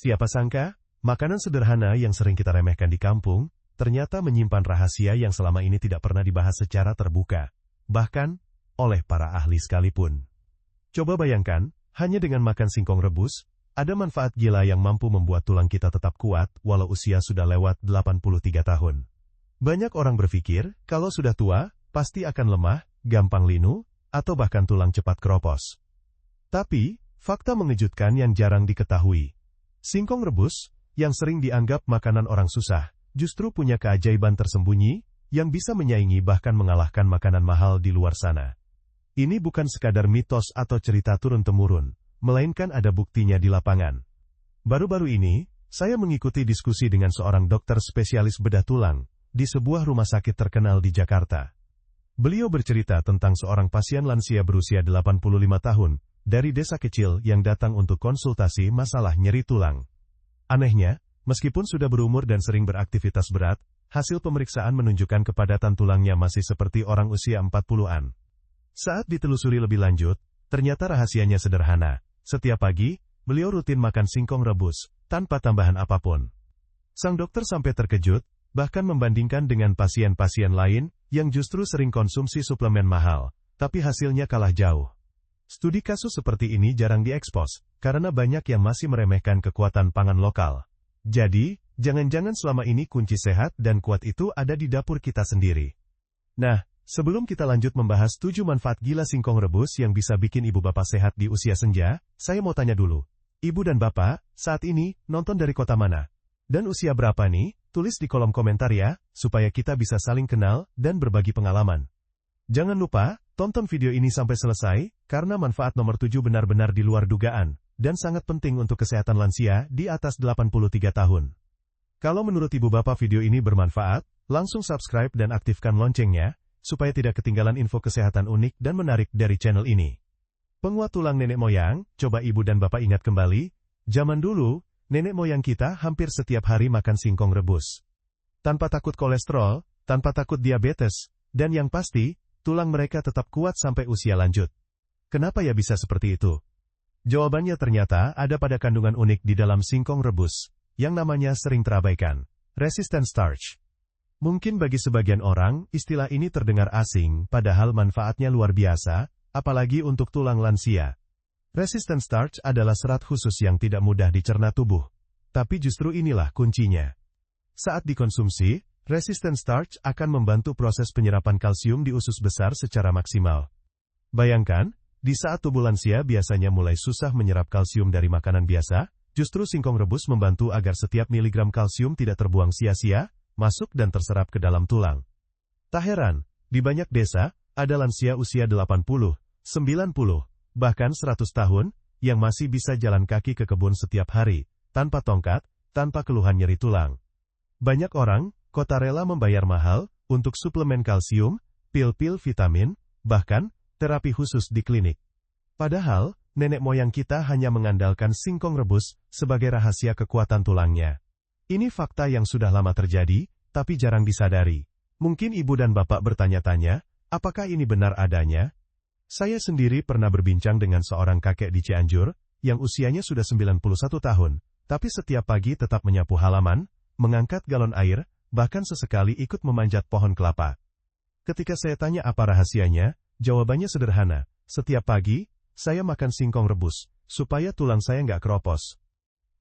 Siapa sangka, makanan sederhana yang sering kita remehkan di kampung, ternyata menyimpan rahasia yang selama ini tidak pernah dibahas secara terbuka, bahkan oleh para ahli sekalipun. Coba bayangkan, hanya dengan makan singkong rebus, ada manfaat gila yang mampu membuat tulang kita tetap kuat walau usia sudah lewat 83 tahun. Banyak orang berpikir, kalau sudah tua, pasti akan lemah, gampang linu, atau bahkan tulang cepat keropos. Tapi, fakta mengejutkan yang jarang diketahui. Singkong rebus, yang sering dianggap makanan orang susah, justru punya keajaiban tersembunyi, yang bisa menyaingi bahkan mengalahkan makanan mahal di luar sana. Ini bukan sekadar mitos atau cerita turun-temurun, melainkan ada buktinya di lapangan. Baru-baru ini, saya mengikuti diskusi dengan seorang dokter spesialis bedah tulang, di sebuah rumah sakit terkenal di Jakarta. Beliau bercerita tentang seorang pasien lansia berusia 85 tahun, dari desa kecil yang datang untuk konsultasi masalah nyeri tulang. Anehnya, meskipun sudah berumur dan sering beraktivitas berat, hasil pemeriksaan menunjukkan kepadatan tulangnya masih seperti orang usia 40-an. Saat ditelusuri lebih lanjut, ternyata rahasianya sederhana. Setiap pagi, beliau rutin makan singkong rebus, tanpa tambahan apapun. Sang dokter sampai terkejut, bahkan membandingkan dengan pasien-pasien lain, yang justru sering konsumsi suplemen mahal, tapi hasilnya kalah jauh. Studi kasus seperti ini jarang diekspos, karena banyak yang masih meremehkan kekuatan pangan lokal. Jadi, jangan-jangan selama ini kunci sehat dan kuat itu ada di dapur kita sendiri. Nah, sebelum kita lanjut membahas 7 manfaat gila singkong rebus yang bisa bikin ibu bapak sehat di usia senja, saya mau tanya dulu. Ibu dan bapak, saat ini, nonton dari kota mana? Dan usia berapa nih? Tulis di kolom komentar ya, supaya kita bisa saling kenal dan berbagi pengalaman. Jangan lupa, tonton video ini sampai selesai, karena manfaat nomor 7 benar-benar di luar dugaan, dan sangat penting untuk kesehatan lansia di atas 83 tahun. Kalau menurut ibu bapak video ini bermanfaat, langsung subscribe dan aktifkan loncengnya, supaya tidak ketinggalan info kesehatan unik dan menarik dari channel ini. Penguat tulang nenek moyang, coba ibu dan bapak ingat kembali, zaman dulu, nenek moyang kita hampir setiap hari makan singkong rebus. Tanpa takut kolesterol, tanpa takut diabetes, dan yang pasti, tulang mereka tetap kuat sampai usia lanjut. Kenapa ya bisa seperti itu? Jawabannya ternyata ada pada kandungan unik di dalam singkong rebus, yang namanya sering terabaikan, resistant starch. Mungkin bagi sebagian orang, istilah ini terdengar asing, padahal manfaatnya luar biasa, apalagi untuk tulang lansia. Resistant starch adalah serat khusus yang tidak mudah dicerna tubuh. Tapi justru inilah kuncinya. Saat dikonsumsi, resistant starch akan membantu proses penyerapan kalsium di usus besar secara maksimal. Bayangkan, di saat tubuh lansia biasanya mulai susah menyerap kalsium dari makanan biasa, justru singkong rebus membantu agar setiap miligram kalsium tidak terbuang sia-sia, masuk dan terserap ke dalam tulang. Tak heran, di banyak desa, ada lansia usia 80, 90, bahkan 100 tahun, yang masih bisa jalan kaki ke kebun setiap hari, tanpa tongkat, tanpa keluhan nyeri tulang. Banyak orang, kota rela membayar mahal, untuk suplemen kalsium, pil-pil vitamin, bahkan, terapi khusus di klinik. Padahal, nenek moyang kita hanya mengandalkan singkong rebus, sebagai rahasia kekuatan tulangnya. Ini fakta yang sudah lama terjadi, tapi jarang disadari. Mungkin ibu dan bapak bertanya-tanya, apakah ini benar adanya? Saya sendiri pernah berbincang dengan seorang kakek di Cianjur, yang usianya sudah 91 tahun, tapi setiap pagi tetap menyapu halaman, mengangkat galon air, bahkan sesekali ikut memanjat pohon kelapa. Ketika saya tanya apa rahasianya, jawabannya sederhana, setiap pagi, saya makan singkong rebus, supaya tulang saya nggak keropos.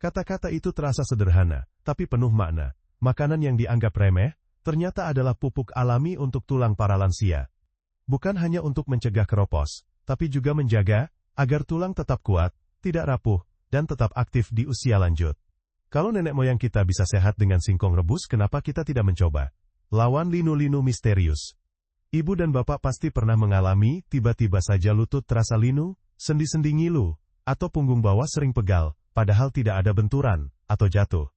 Kata-kata itu terasa sederhana, tapi penuh makna. Makanan yang dianggap remeh, ternyata adalah pupuk alami untuk tulang para lansia. Bukan hanya untuk mencegah keropos, tapi juga menjaga, agar tulang tetap kuat, tidak rapuh, dan tetap aktif di usia lanjut. Kalau nenek moyang kita bisa sehat dengan singkong rebus, kenapa kita tidak mencoba? Lawan linu-linu misterius. Ibu dan bapak pasti pernah mengalami, tiba-tiba saja lutut terasa linu, sendi-sendi ngilu, atau punggung bawah sering pegal, padahal tidak ada benturan, atau jatuh.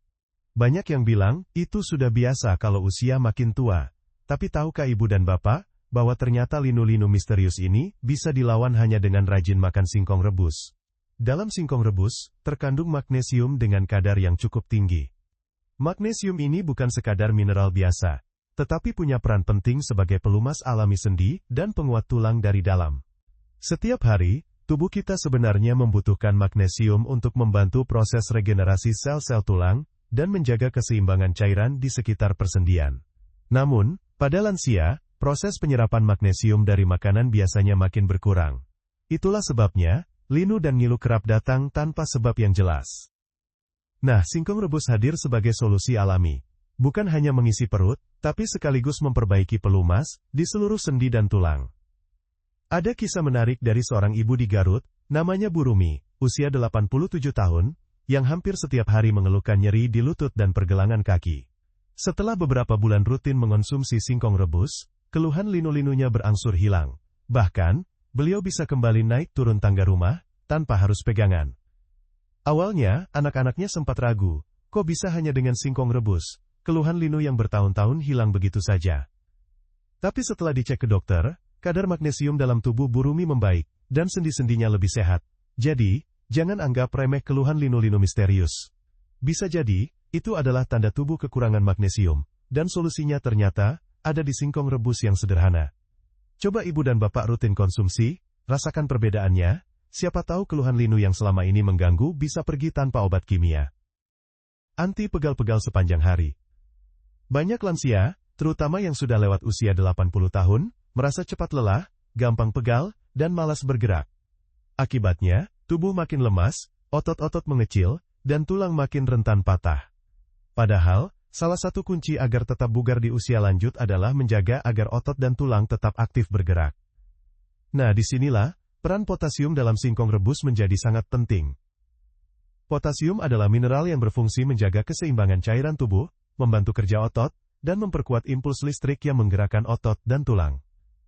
Banyak yang bilang, itu sudah biasa kalau usia makin tua. Tapi tahukah ibu dan bapak, bahwa ternyata linu-linu misterius ini, bisa dilawan hanya dengan rajin makan singkong rebus. Dalam singkong rebus, terkandung magnesium dengan kadar yang cukup tinggi. Magnesium ini bukan sekadar mineral biasa, tetapi punya peran penting sebagai pelumas alami sendi dan penguat tulang dari dalam. Setiap hari, tubuh kita sebenarnya membutuhkan magnesium untuk membantu proses regenerasi sel-sel tulang dan menjaga keseimbangan cairan di sekitar persendian. Namun, pada lansia, proses penyerapan magnesium dari makanan biasanya makin berkurang. Itulah sebabnya, linu dan ngilu kerap datang tanpa sebab yang jelas. Nah, singkong rebus hadir sebagai solusi alami. Bukan hanya mengisi perut, tapi sekaligus memperbaiki pelumas di seluruh sendi dan tulang. Ada kisah menarik dari seorang ibu di Garut, namanya Bu Rumi, usia 87 tahun, yang hampir setiap hari mengeluhkan nyeri di lutut dan pergelangan kaki. Setelah beberapa bulan rutin mengonsumsi singkong rebus, keluhan linu-linunya berangsur hilang. Bahkan, beliau bisa kembali naik turun tangga rumah, tanpa harus pegangan. Awalnya, anak-anaknya sempat ragu, kok bisa hanya dengan singkong rebus? Keluhan linu yang bertahun-tahun hilang begitu saja. Tapi setelah dicek ke dokter, kadar magnesium dalam tubuh Bu Rumi membaik, dan sendi-sendinya lebih sehat. Jadi, jangan anggap remeh keluhan linu-linu misterius. Bisa jadi, itu adalah tanda tubuh kekurangan magnesium, dan solusinya ternyata ada di singkong rebus yang sederhana. Coba ibu dan bapak rutin konsumsi, rasakan perbedaannya, siapa tahu keluhan linu yang selama ini mengganggu bisa pergi tanpa obat kimia. Anti pegal-pegal sepanjang hari. Banyak lansia, terutama yang sudah lewat usia 80 tahun, merasa cepat lelah, gampang pegal, dan malas bergerak. Akibatnya, tubuh makin lemas, otot-otot mengecil, dan tulang makin rentan patah. Padahal, salah satu kunci agar tetap bugar di usia lanjut adalah menjaga agar otot dan tulang tetap aktif bergerak. Nah, disinilah, peran potasium dalam singkong rebus menjadi sangat penting. Potasium adalah mineral yang berfungsi menjaga keseimbangan cairan tubuh, membantu kerja otot, dan memperkuat impuls listrik yang menggerakkan otot dan tulang.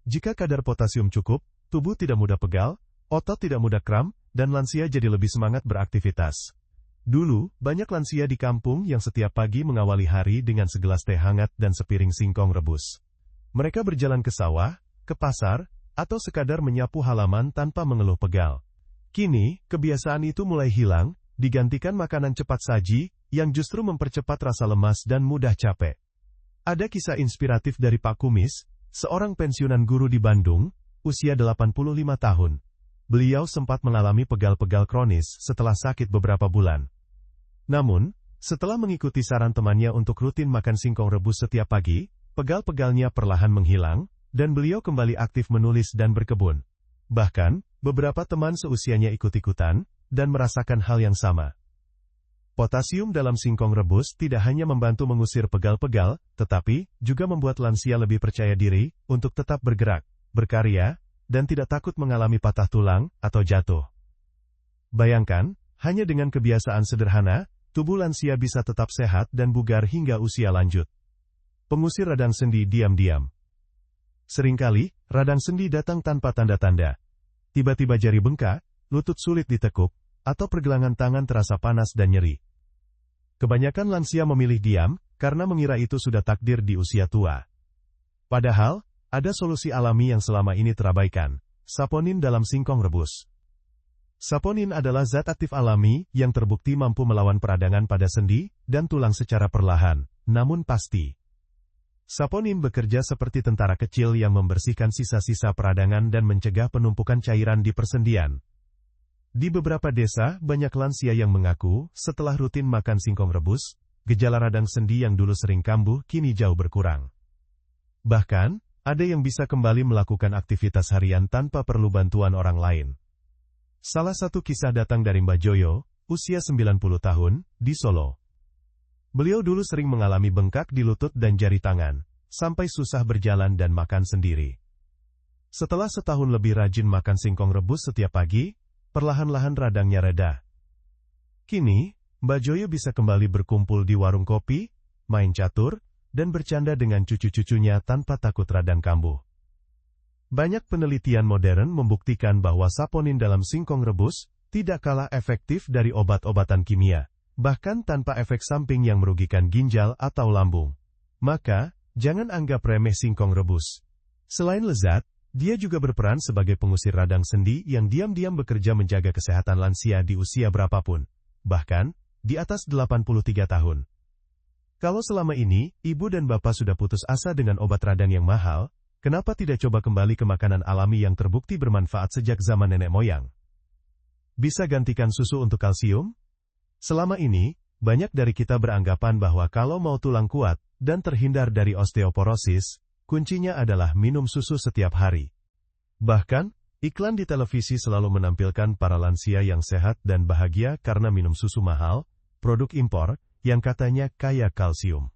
Jika kadar potasium cukup, tubuh tidak mudah pegal, otot tidak mudah kram, dan lansia jadi lebih semangat beraktivitas. Dulu, banyak lansia di kampung yang setiap pagi mengawali hari dengan segelas teh hangat dan sepiring singkong rebus. Mereka berjalan ke sawah, ke pasar, atau sekadar menyapu halaman tanpa mengeluh pegal. Kini, kebiasaan itu mulai hilang, digantikan makanan cepat saji, yang justru mempercepat rasa lemas dan mudah capek. Ada kisah inspiratif dari Pak Kumis, seorang pensiunan guru di Bandung, usia 85 tahun. Beliau sempat mengalami pegal-pegal kronis setelah sakit beberapa bulan. Namun, setelah mengikuti saran temannya untuk rutin makan singkong rebus setiap pagi, pegal-pegalnya perlahan menghilang, dan beliau kembali aktif menulis dan berkebun. Bahkan, beberapa teman seusianya ikut-ikutan, dan merasakan hal yang sama. Potasium dalam singkong rebus tidak hanya membantu mengusir pegal-pegal, tetapi juga membuat lansia lebih percaya diri untuk tetap bergerak, berkarya, dan tidak takut mengalami patah tulang atau jatuh. Bayangkan, hanya dengan kebiasaan sederhana, tubuh lansia bisa tetap sehat dan bugar hingga usia lanjut. Pengusir radang sendi diam-diam. Seringkali, radang sendi datang tanpa tanda-tanda. Tiba-tiba jari bengkak, lutut sulit ditekuk, atau pergelangan tangan terasa panas dan nyeri. Kebanyakan lansia memilih diam, karena mengira itu sudah takdir di usia tua. Padahal, ada solusi alami yang selama ini terabaikan, saponin dalam singkong rebus. Saponin adalah zat aktif alami yang terbukti mampu melawan peradangan pada sendi dan tulang secara perlahan, namun pasti. Saponin bekerja seperti tentara kecil yang membersihkan sisa-sisa peradangan dan mencegah penumpukan cairan di persendian. Di beberapa desa, banyak lansia yang mengaku, setelah rutin makan singkong rebus, gejala radang sendi yang dulu sering kambuh kini jauh berkurang. Bahkan, ada yang bisa kembali melakukan aktivitas harian tanpa perlu bantuan orang lain. Salah satu kisah datang dari Mbak Joyo, usia 90 tahun, di Solo. Beliau dulu sering mengalami bengkak di lutut dan jari tangan, sampai susah berjalan dan makan sendiri. Setelah setahun lebih rajin makan singkong rebus setiap pagi, perlahan-lahan radangnya reda. Kini, Mbak Joyo bisa kembali berkumpul di warung kopi, main catur, dan bercanda dengan cucu-cucunya tanpa takut radang kambuh. Banyak penelitian modern membuktikan bahwa saponin dalam singkong rebus tidak kalah efektif dari obat-obatan kimia, bahkan tanpa efek samping yang merugikan ginjal atau lambung. Maka, jangan anggap remeh singkong rebus. Selain lezat, dia juga berperan sebagai pengusir radang sendi yang diam-diam bekerja menjaga kesehatan lansia di usia berapapun, bahkan di atas 83 tahun. Kalau selama ini, ibu dan bapak sudah putus asa dengan obat radang yang mahal, kenapa tidak coba kembali ke makanan alami yang terbukti bermanfaat sejak zaman nenek moyang? bisa gantikan susu untuk kalsium? Selama ini, banyak dari kita beranggapan bahwa kalau mau tulang kuat dan terhindar dari osteoporosis, kuncinya adalah minum susu setiap hari. Bahkan, iklan di televisi selalu menampilkan para lansia yang sehat dan bahagia karena minum susu mahal, produk impor, yang katanya kaya kalsium.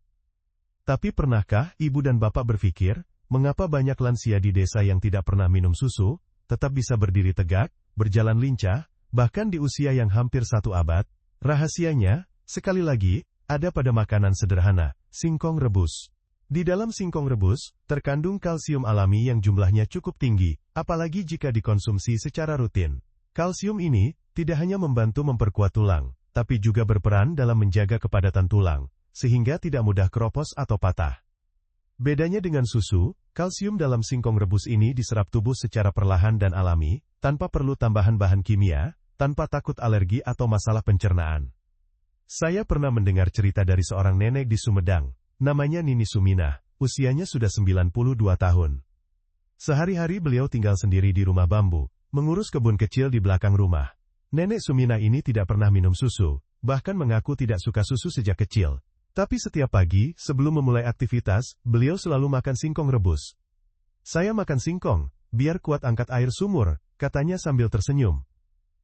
Tapi pernahkah ibu dan bapak berpikir, mengapa banyak lansia di desa yang tidak pernah minum susu, tetap bisa berdiri tegak, berjalan lincah, bahkan di usia yang hampir 1 abad? Rahasianya, sekali lagi, ada pada makanan sederhana, singkong rebus. Di dalam singkong rebus, terkandung kalsium alami yang jumlahnya cukup tinggi, apalagi jika dikonsumsi secara rutin. Kalsium ini tidak hanya membantu memperkuat tulang, tapi juga berperan dalam menjaga kepadatan tulang, sehingga tidak mudah keropos atau patah. Bedanya dengan susu, kalsium dalam singkong rebus ini diserap tubuh secara perlahan dan alami, tanpa perlu tambahan bahan kimia, tanpa takut alergi atau masalah pencernaan. Saya pernah mendengar cerita dari seorang nenek di Sumedang. Namanya Nini Suminah, usianya sudah 92 tahun. Sehari-hari beliau tinggal sendiri di rumah bambu, mengurus kebun kecil di belakang rumah. Nenek Suminah ini tidak pernah minum susu, bahkan mengaku tidak suka susu sejak kecil. Tapi setiap pagi, sebelum memulai aktivitas, beliau selalu makan singkong rebus. "Saya makan singkong, biar kuat angkat air sumur," katanya sambil tersenyum.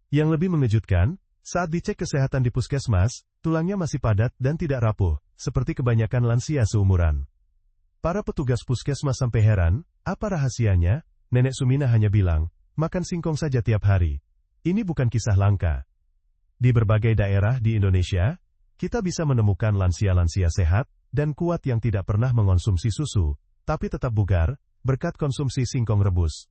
Yang lebih mengejutkan, saat dicek kesehatan di puskesmas, tulangnya masih padat dan tidak rapuh, seperti kebanyakan lansia seumuran. Para petugas puskesmas sampai heran, apa rahasianya? Nenek Suminah hanya bilang, makan singkong saja tiap hari. Ini bukan kisah langka. Di berbagai daerah di Indonesia, kita bisa menemukan lansia-lansia sehat dan kuat yang tidak pernah mengonsumsi susu, tapi tetap bugar, berkat konsumsi singkong rebus.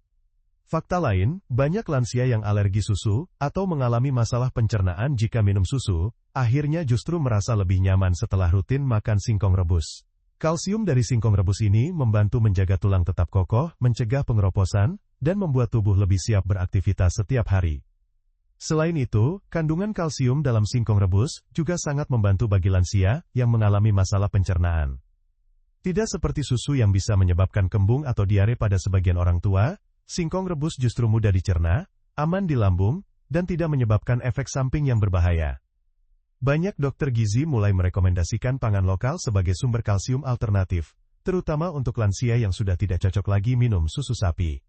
Fakta lain, banyak lansia yang alergi susu, atau mengalami masalah pencernaan jika minum susu, akhirnya justru merasa lebih nyaman setelah rutin makan singkong rebus. Kalsium dari singkong rebus ini membantu menjaga tulang tetap kokoh, mencegah pengeroposan, dan membuat tubuh lebih siap beraktivitas setiap hari. Selain itu, kandungan kalsium dalam singkong rebus juga sangat membantu bagi lansia yang mengalami masalah pencernaan. Tidak seperti susu yang bisa menyebabkan kembung atau diare pada sebagian orang tua, singkong rebus justru mudah dicerna, aman di lambung, dan tidak menyebabkan efek samping yang berbahaya. Banyak dokter gizi mulai merekomendasikan pangan lokal sebagai sumber kalsium alternatif, terutama untuk lansia yang sudah tidak cocok lagi minum susu sapi.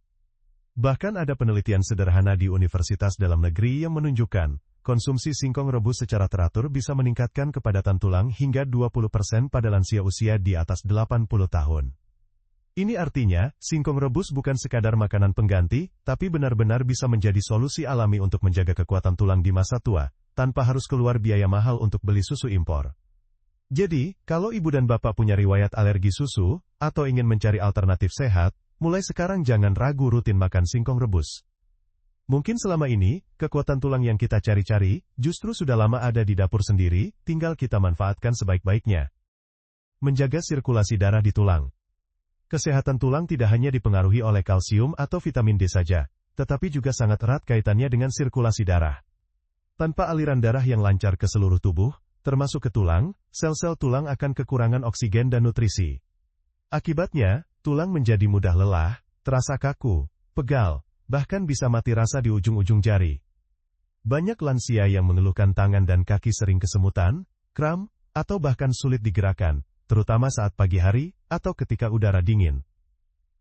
Bahkan ada penelitian sederhana di universitas dalam negeri yang menunjukkan, konsumsi singkong rebus secara teratur bisa meningkatkan kepadatan tulang hingga 20% pada lansia usia di atas 80 tahun. Ini artinya, singkong rebus bukan sekadar makanan pengganti, tapi benar-benar bisa menjadi solusi alami untuk menjaga kekuatan tulang di masa tua, tanpa harus keluar biaya mahal untuk beli susu impor. Jadi, kalau ibu dan bapak punya riwayat alergi susu, atau ingin mencari alternatif sehat, mulai sekarang jangan ragu rutin makan singkong rebus. Mungkin selama ini, kekuatan tulang yang kita cari-cari, justru sudah lama ada di dapur sendiri, tinggal kita manfaatkan sebaik-baiknya. Menjaga sirkulasi darah di tulang. Kesehatan tulang tidak hanya dipengaruhi oleh kalsium atau vitamin D saja, tetapi juga sangat erat kaitannya dengan sirkulasi darah. Tanpa aliran darah yang lancar ke seluruh tubuh, termasuk ke tulang, sel-sel tulang akan kekurangan oksigen dan nutrisi. Akibatnya, tulang menjadi mudah lelah, terasa kaku, pegal, bahkan bisa mati rasa di ujung-ujung jari. Banyak lansia yang mengeluhkan tangan dan kaki sering kesemutan, kram, atau bahkan sulit digerakkan, terutama saat pagi hari, atau ketika udara dingin.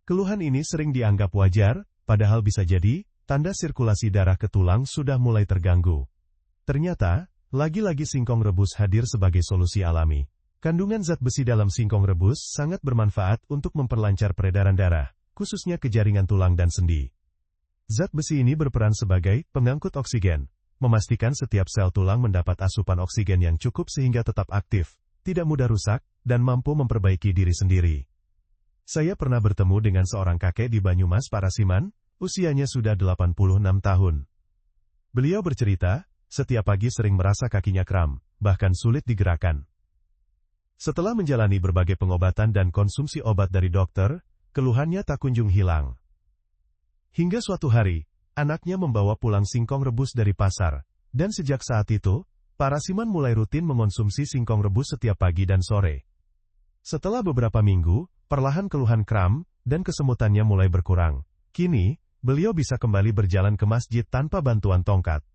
Keluhan ini sering dianggap wajar, padahal bisa jadi, tanda sirkulasi darah ke tulang sudah mulai terganggu. Ternyata, lagi-lagi singkong rebus hadir sebagai solusi alami. Kandungan zat besi dalam singkong rebus sangat bermanfaat untuk memperlancar peredaran darah, khususnya ke jaringan tulang dan sendi. Zat besi ini berperan sebagai pengangkut oksigen, memastikan setiap sel tulang mendapat asupan oksigen yang cukup sehingga tetap aktif, tidak mudah rusak, dan mampu memperbaiki diri sendiri. Saya pernah bertemu dengan seorang kakek di Banyumas Parasiman, usianya sudah 86 tahun. Beliau bercerita, setiap pagi sering merasa kakinya kram, bahkan sulit digerakkan. Setelah menjalani berbagai pengobatan dan konsumsi obat dari dokter, keluhannya tak kunjung hilang. Hingga suatu hari, anaknya membawa pulang singkong rebus dari pasar, dan sejak saat itu, Parasiman mulai rutin mengonsumsi singkong rebus setiap pagi dan sore. Setelah beberapa minggu, perlahan keluhan kram dan kesemutannya mulai berkurang. Kini, beliau bisa kembali berjalan ke masjid tanpa bantuan tongkat.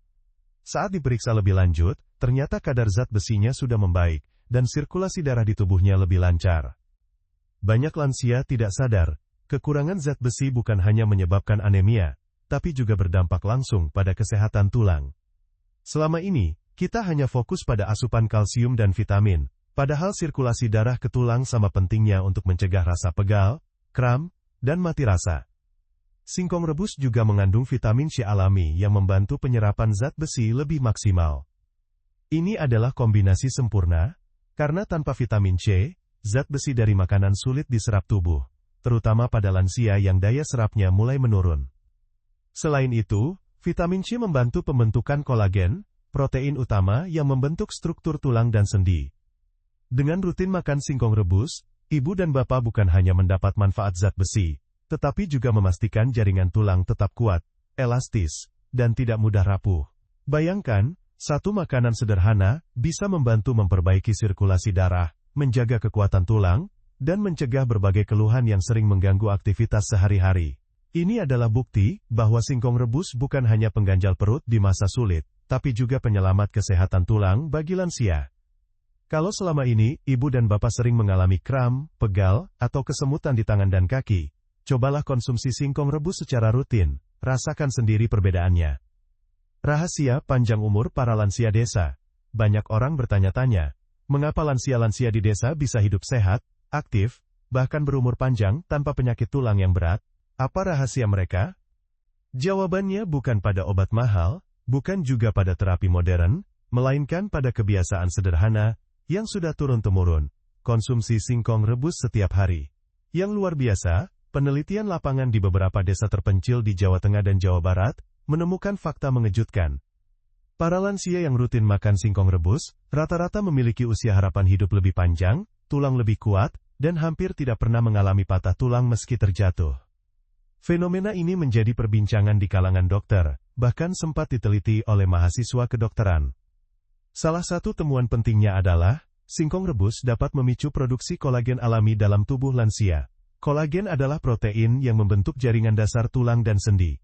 Saat diperiksa lebih lanjut, ternyata kadar zat besinya sudah membaik, dan sirkulasi darah di tubuhnya lebih lancar. Banyak lansia tidak sadar, kekurangan zat besi bukan hanya menyebabkan anemia, tapi juga berdampak langsung pada kesehatan tulang. Selama ini, kita hanya fokus pada asupan kalsium dan vitamin, padahal sirkulasi darah ke tulang sama pentingnya untuk mencegah rasa pegal, kram, dan mati rasa. Singkong rebus juga mengandung vitamin C alami yang membantu penyerapan zat besi lebih maksimal. Ini adalah kombinasi sempurna, karena tanpa vitamin C, zat besi dari makanan sulit diserap tubuh, terutama pada lansia yang daya serapnya mulai menurun. Selain itu, vitamin C membantu pembentukan kolagen, protein utama yang membentuk struktur tulang dan sendi. Dengan rutin makan singkong rebus, ibu dan bapak bukan hanya mendapat manfaat zat besi, tetapi juga memastikan jaringan tulang tetap kuat, elastis, dan tidak mudah rapuh. Bayangkan, satu makanan sederhana bisa membantu memperbaiki sirkulasi darah, menjaga kekuatan tulang, dan mencegah berbagai keluhan yang sering mengganggu aktivitas sehari-hari. Ini adalah bukti bahwa singkong rebus bukan hanya pengganjal perut di masa sulit, tapi juga penyelamat kesehatan tulang bagi lansia. Kalau selama ini, ibu dan bapak sering mengalami kram, pegal, atau kesemutan di tangan dan kaki, cobalah konsumsi singkong rebus secara rutin, rasakan sendiri perbedaannya. Rahasia panjang umur para lansia desa. Banyak orang bertanya-tanya, mengapa lansia-lansia di desa bisa hidup sehat, aktif, bahkan berumur panjang tanpa penyakit tulang yang berat? Apa rahasia mereka? Jawabannya bukan pada obat mahal, bukan juga pada terapi modern, melainkan pada kebiasaan sederhana, yang sudah turun-temurun, konsumsi singkong rebus setiap hari. Yang luar biasa, penelitian lapangan di beberapa desa terpencil di Jawa Tengah dan Jawa Barat, menemukan fakta mengejutkan. Para lansia yang rutin makan singkong rebus, rata-rata memiliki usia harapan hidup lebih panjang, tulang lebih kuat, dan hampir tidak pernah mengalami patah tulang meski terjatuh. Fenomena ini menjadi perbincangan di kalangan dokter, bahkan sempat diteliti oleh mahasiswa kedokteran. Salah satu temuan pentingnya adalah, singkong rebus dapat memicu produksi kolagen alami dalam tubuh lansia. Kolagen adalah protein yang membentuk jaringan dasar tulang dan sendi.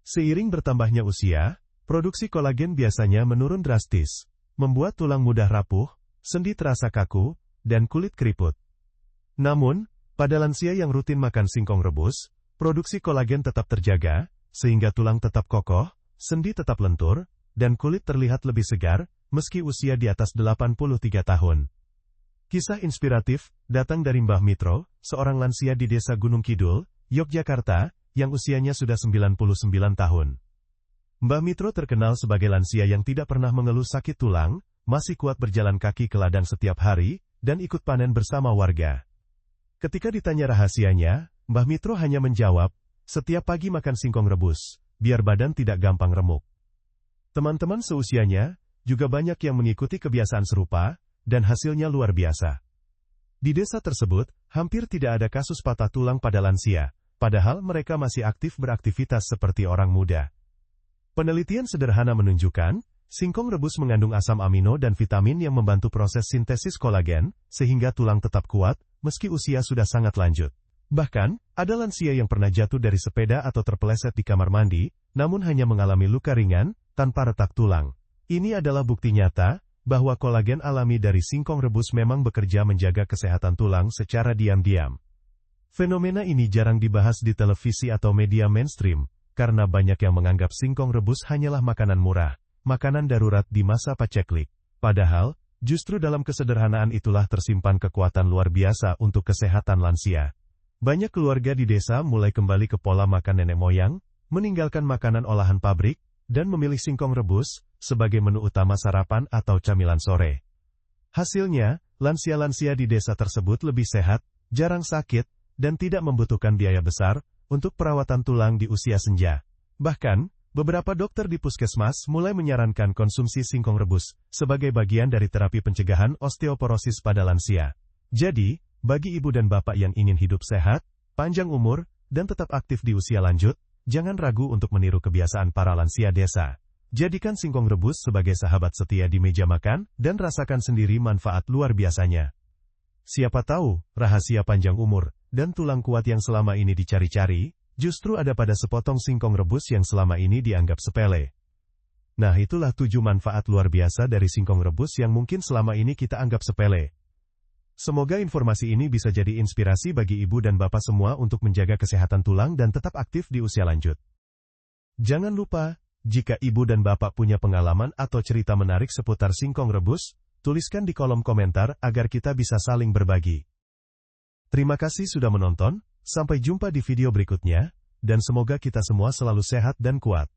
Seiring bertambahnya usia, produksi kolagen biasanya menurun drastis, membuat tulang mudah rapuh, sendi terasa kaku, dan kulit keriput. Namun, pada lansia yang rutin makan singkong rebus, produksi kolagen tetap terjaga, sehingga tulang tetap kokoh, sendi tetap lentur, dan kulit terlihat lebih segar, meski usia di atas 83 tahun. Kisah inspiratif, datang dari Mbah Mitro, seorang lansia di Desa Gunung Kidul, Yogyakarta, yang usianya sudah 99 tahun. Mbah Mitro terkenal sebagai lansia yang tidak pernah mengeluh sakit tulang, masih kuat berjalan kaki ke ladang setiap hari, dan ikut panen bersama warga. Ketika ditanya rahasianya, Mbah Mitro hanya menjawab, setiap pagi makan singkong rebus, biar badan tidak gampang remuk. Teman-teman seusianya, juga banyak yang mengikuti kebiasaan serupa, dan hasilnya luar biasa. Di desa tersebut, hampir tidak ada kasus patah tulang pada lansia, padahal mereka masih aktif beraktivitas seperti orang muda. Penelitian sederhana menunjukkan, singkong rebus mengandung asam amino dan vitamin yang membantu proses sintesis kolagen, sehingga tulang tetap kuat, meski usia sudah sangat lanjut. Bahkan, ada lansia yang pernah jatuh dari sepeda atau terpeleset di kamar mandi, namun hanya mengalami luka ringan, tanpa retak tulang. Ini adalah bukti nyata, bahwa kolagen alami dari singkong rebus memang bekerja menjaga kesehatan tulang secara diam-diam. Fenomena ini jarang dibahas di televisi atau media mainstream, karena banyak yang menganggap singkong rebus hanyalah makanan murah, makanan darurat di masa paceklik. Padahal, justru dalam kesederhanaan itulah tersimpan kekuatan luar biasa untuk kesehatan lansia. Banyak keluarga di desa mulai kembali ke pola makan nenek moyang, meninggalkan makanan olahan pabrik, dan memilih singkong rebus sebagai menu utama sarapan atau camilan sore. Hasilnya, lansia-lansia di desa tersebut lebih sehat, jarang sakit, dan tidak membutuhkan biaya besar untuk perawatan tulang di usia senja. Bahkan, beberapa dokter di puskesmas mulai menyarankan konsumsi singkong rebus sebagai bagian dari terapi pencegahan osteoporosis pada lansia. Jadi, bagi ibu dan bapak yang ingin hidup sehat, panjang umur, dan tetap aktif di usia lanjut, jangan ragu untuk meniru kebiasaan para lansia desa. Jadikan singkong rebus sebagai sahabat setia di meja makan, dan rasakan sendiri manfaat luar biasanya. Siapa tahu, rahasia panjang umur, dan tulang kuat yang selama ini dicari-cari, justru ada pada sepotong singkong rebus yang selama ini dianggap sepele. Nah, itulah 7 manfaat luar biasa dari singkong rebus yang mungkin selama ini kita anggap sepele. Semoga informasi ini bisa jadi inspirasi bagi ibu dan bapak semua untuk menjaga kesehatan tulang dan tetap aktif di usia lanjut. Jangan lupa, jika ibu dan bapak punya pengalaman atau cerita menarik seputar singkong rebus, tuliskan di kolom komentar agar kita bisa saling berbagi. Terima kasih sudah menonton, sampai jumpa di video berikutnya, dan semoga kita semua selalu sehat dan kuat.